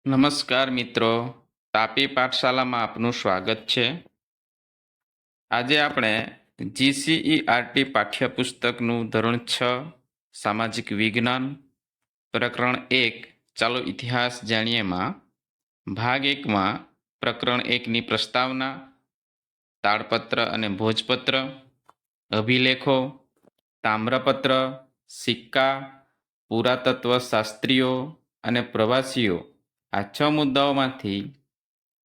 નમસ્કાર મિત્રો, તાપી પાઠશાલામાં આપનું સ્વાગત છે. આજે આપણે GCERT પાઠ્યપુસ્તકનું ધોરણ 6 સામાજિક વિજ્ઞાન પ્રકરણ 1 ચાલો ઇતિહાસ જાણીએમાં ભાગ 1માં પ્રકરણ 1ની પ્રસ્તાવના, તાડપત્ર અને ભોજપત્ર, અભિલેખો, તામ્રપત્ર, સિક્કા, પુરાતત્વ શાસ્ત્રીઓ અને પ્રવાસીઓ આ 6 મુદ્દાઓમાંથી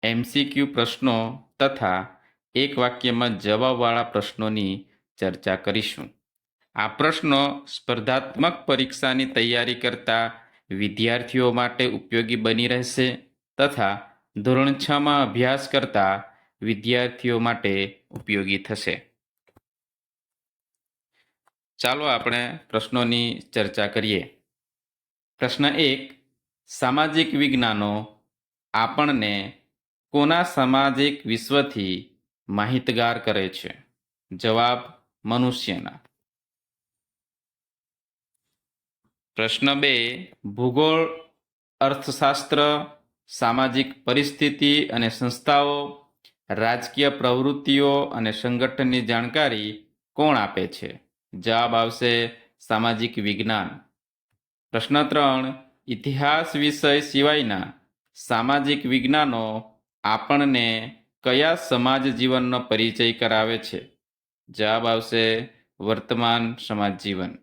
MCQ પ્રશ્નો તથા એક વાક્યમાં જવાબવાળા પ્રશ્નોની ચર્ચા કરીશું. આ પ્રશ્નો સ્પર્ધાત્મક પરીક્ષાની તૈયારી કરતા વિદ્યાર્થીઓ માટે ઉપયોગી બની રહેશે તથા ધોરણ 6માં અભ્યાસ કરતા વિદ્યાર્થીઓ માટે ઉપયોગી થશે. ચાલો આપણે પ્રશ્નોની ચર્ચા કરીએ. પ્રશ્ન 1. સામાજિક વિજ્ઞાનો આપણને કોના સામાજિક વિશ્વથી માહિતગાર કરે છે? જવાબ: મનુષ્યના. પ્રશ્ન 2. ભૂગોળ, અર્થશાસ્ત્ર, સામાજિક પરિસ્થિતિ અને સંસ્થાઓ, રાજકીય પ્રવૃત્તિઓ અને સંગઠનની જાણકારી કોણ આપે છે? જવાબ આવશે સામાજિક વિજ્ઞાન. પ્રશ્ન 3. ઇતિહાસ વિષય સિવાયના સામાજિક વિજ્ઞાનો આપણને કયા સમાજ જીવનનો પરિચય કરાવે છે? જવાબ આવશે વર્તમાન સમાજ જીવન.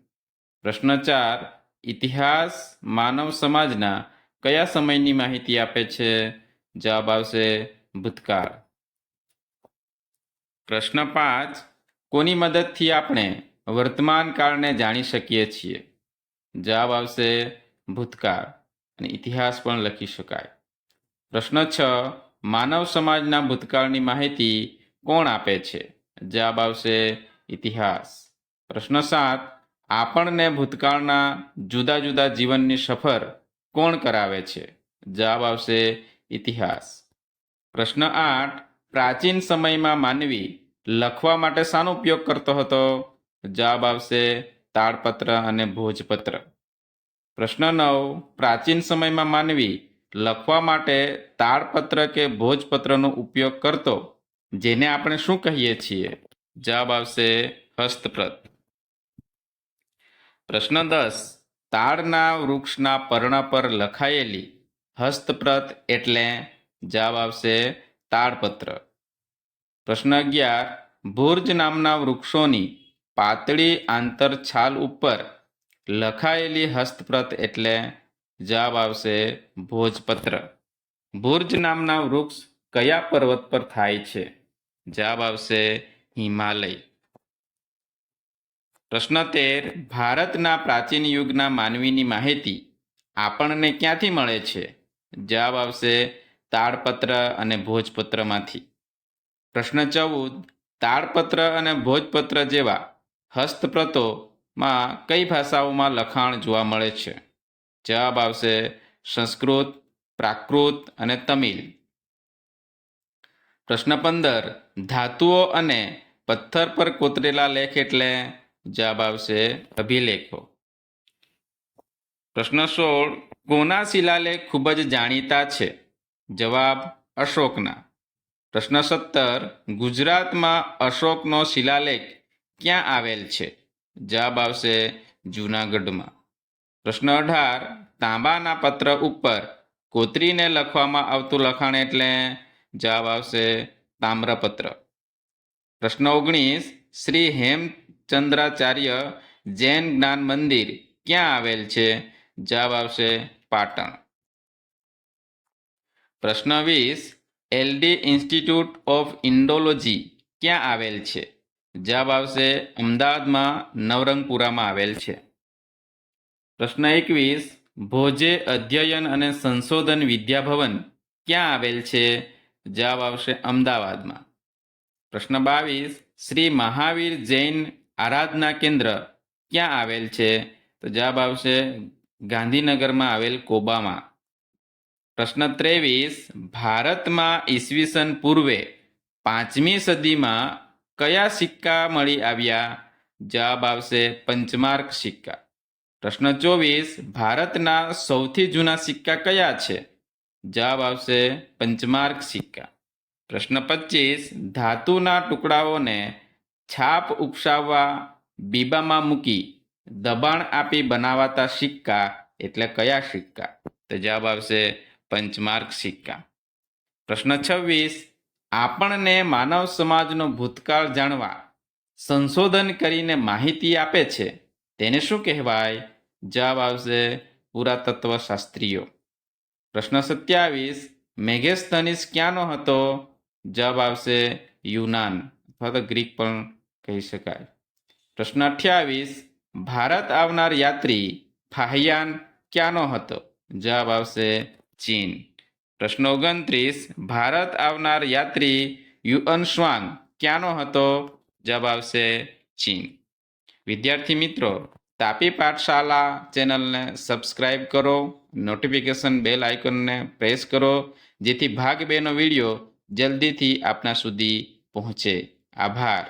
પ્રશ્ન 4. ઇતિહાસ માનવ સમાજના કયા સમયની માહિતી આપે છે? જવાબ આવશે ભૂતકાળ. પ્રશ્ન 5. કોની મદદથી આપણે વર્તમાન કાળને જાણી શકીએ છીએ? જવાબ આવશે ભૂતકાળ, અને ઇતિહાસ પણ લખી શકાય. પ્રશ્ન 6. માનવ સમાજના ભૂતકાળની માહિતી કોણ આપે છે? જવાબ આવશે ઇતિહાસ. પ્રશ્ન 7. આપણને ભૂતકાળના જુદા જુદા જીવનની સફર કોણ કરાવે છે? જવાબ આવશે ઇતિહાસ. પ્રશ્ન 8. પ્રાચીન સમયમાં માનવી લખવા માટે શાનો ઉપયોગ કરતો હતો? જવાબ આવશે તાડપત્ર અને ભોજપત્ર. પ્રશ્ન 9. પ્રાચીન સમયમાં માનવી લખવા માટે તાડપત્ર કે ભોજપત્રનો ઉપયોગ કરતો, જેને આપણે શું કહીએ છીએ? જવાબ આવશે હસ્તપ્રત. પ્રશ્ન 10. તાડના વૃક્ષના પર્ણ પર લખાયેલી હસ્તપ્રત એટલે? જવાબ આવશે તાડપત્ર. પ્રશ્ન 11. ભુર્જ નામના વૃક્ષોની પાતળી આંતરછાલ ઉપર લખાયેલી હસ્તપ્રત એટલે? જવાબ આવશે ભોજપત્ર. ભુર્જ નામના વૃક્ષ કયા પર્વત પર થાય છે? જવાબ આવશે હિમાલય. પ્રશ્ન 13. ભારતના પ્રાચીન યુગના માનવીની માહિતી આપણને ક્યાંથી મળે છે? જવાબ આવશે તાડપત્ર અને ભોજપત્રમાંથી. પ્રશ્ન 14. તાડપત્ર અને ભોજપત્ર જેવા હસ્તપ્રતોમાં કઈ ભાષાઓમાં લખાણ જોવા મળે છે? જવાબ આવશે સંસ્કૃત, પ્રાકૃત અને તમિલ. પ્રશ્ન 15. ધાતુઓ અને પથ્થર પર કોતરેલા લેખ એટલે? જવાબ આવશે અભિલેખો. પ્રશ્ન 16. કોના શિલાલેખ ખૂબ જ જાણીતા છે? જવાબ અશોકના. પ્રશ્ન 17. ગુજરાતમાં અશોકનો શિલાલેખ ક્યાં આવેલ છે? જવાબ આવશે જૂનાગઢમાં. પ્રશ્ન 18. તાંબાના પત્ર ઉપર કોતરીને લખવામાં આવતું લખાણ એટલે? જવાબ આવશે તામ્રપત્ર. પ્રશ્ન 19. શ્રી હેમચંદ્રાચાર્ય જૈન જ્ઞાન મંદિર ક્યાં આવેલ છે? જવાબ આવશે પાટણ. પ્રશ્ન 20. LD ઇન્સ્ટિટ્યૂટ ઓફ ઇન્ડોલોજી ક્યાં આવેલ છે? જવાબ આવશે અમદાવાદમાં નવરંગપુરામાં આવેલ છે. પ્રશ્ન 21. ભોજે અધ્યયન અને સંશોધન વિદ્યાભવન ક્યાં આવેલ છે? જવાબ આવશે અમદાવાદમાં. પ્રશ્ન 22. શ્રી મહાવીર જૈન આરાધના કેન્દ્ર ક્યાં આવેલ છે? તો જવાબ આવશે ગાંધીનગરમાં આવેલ કોબામાં. પ્રશ્ન 23. ભારતમાં ઈસવીસન પૂર્વે 5મી સદીમાં કયા સિક્કા મળી આવ્યા? જવાબ આવશે પંચમાર્ક સિક્કા. પ્રશ્ન 24. ભારતના સૌથી જૂના સિક્કા કયા છે? જવાબ આવશે પંચમાર્ક સિક્કા. પ્રશ્ન 25 ધાતુના ટુકડાઓને છાપ ઉપસાવવા બીબામાં મૂકી દબાણ આપી બનાવાતા સિક્કા એટલે કયા સિક્કા? તો જવાબ આવશે પંચમાર્ક સિક્કા. પ્રશ્ન 26 આપણને માનવ સમાજનો ભૂતકાળ જાણવા સંશોધન કરીને માહિતી આપે છે તેને શું કહેવાય? જવાબ આવશે પુરાતત્વ શાસ્ત્રીઓ. પ્રશ્ન 27 મેગેસ્થનીસ ક્યાંનો હતો? જવાબ આવશે યુનાન અથવા તો ગ્રીક પણ કહી શકાય. પ્રશ્ન 28 ભારત આવનાર યાત્રી ફાહિયાન ક્યાંનો હતો? જવાબ આવશે ચીન. પ્રશ્ન 29 ભારત આવનાર યાત્રી યુઅન શ્વાંગ ક્યાંનો હતો? જવાબ આવશે ચીન. વિદ્યાર્થી મિત્રો, તાપી પાઠશાલા ચેનલને સબસ્ક્રાઇબ કરો, નોટિફિકેશન બેલ આઇકનને પ્રેસ કરો, જેથી ભાગ 2નો વિડીયો જલ્દીથી આપના સુધી પહોંચે. આભાર.